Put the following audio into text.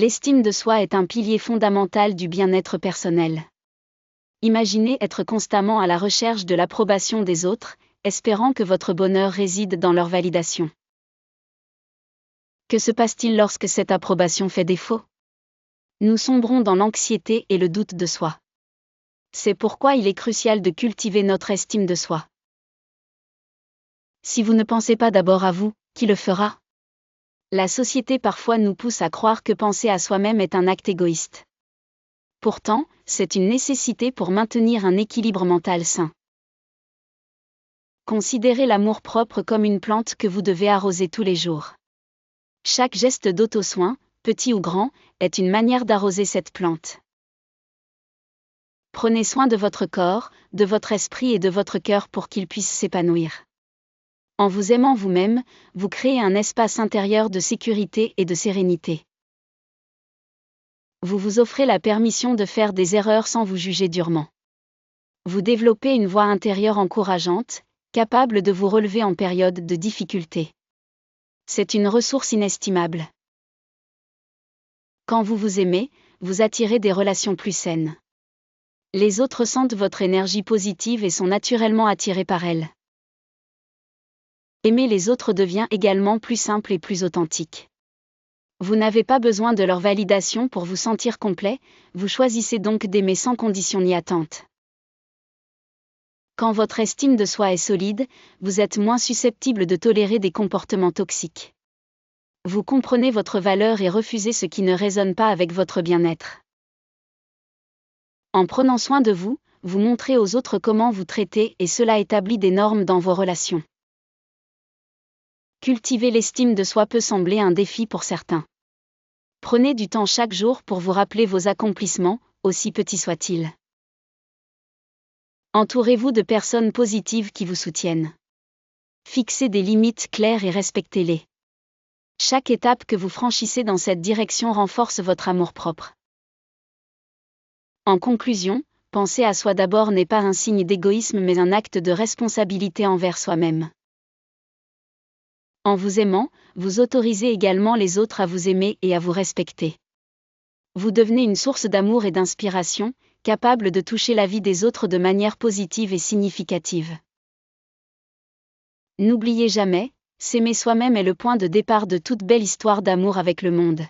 L'estime de soi est un pilier fondamental du bien-être personnel. Imaginez être constamment à la recherche de l'approbation des autres, espérant que votre bonheur réside dans leur validation. Que se passe-t-il lorsque cette approbation fait défaut? Nous sombrons dans l'anxiété et le doute de soi. C'est pourquoi il est crucial de cultiver notre estime de soi. Si vous ne pensez pas d'abord à vous, qui le fera? La société parfois nous pousse à croire que penser à soi-même est un acte égoïste. Pourtant, c'est une nécessité pour maintenir un équilibre mental sain. Considérez l'amour-propre comme une plante que vous devez arroser tous les jours. Chaque geste d'auto-soin, petit ou grand, est une manière d'arroser cette plante. Prenez soin de votre corps, de votre esprit et de votre cœur pour qu'ils puissent s'épanouir. En vous aimant vous-même, vous créez un espace intérieur de sécurité et de sérénité. Vous vous offrez la permission de faire des erreurs sans vous juger durement. Vous développez une voix intérieure encourageante, capable de vous relever en période de difficulté. C'est une ressource inestimable. Quand vous vous aimez, vous attirez des relations plus saines. Les autres sentent votre énergie positive et sont naturellement attirés par elle. Aimer les autres devient également plus simple et plus authentique. Vous n'avez pas besoin de leur validation pour vous sentir complet, vous choisissez donc d'aimer sans condition ni attente. Quand votre estime de soi est solide, vous êtes moins susceptible de tolérer des comportements toxiques. Vous comprenez votre valeur et refusez ce qui ne résonne pas avec votre bien-être. En prenant soin de vous, vous montrez aux autres comment vous traitez et cela établit des normes dans vos relations. Cultiver l'estime de soi peut sembler un défi pour certains. Prenez du temps chaque jour pour vous rappeler vos accomplissements, aussi petits soient-ils. Entourez-vous de personnes positives qui vous soutiennent. Fixez des limites claires et respectez-les. Chaque étape que vous franchissez dans cette direction renforce votre amour-propre. En conclusion, penser à soi d'abord n'est pas un signe d'égoïsme mais un acte de responsabilité envers soi-même. En vous aimant, vous autorisez également les autres à vous aimer et à vous respecter. Vous devenez une source d'amour et d'inspiration, capable de toucher la vie des autres de manière positive et significative. N'oubliez jamais, s'aimer soi-même est le point de départ de toute belle histoire d'amour avec le monde.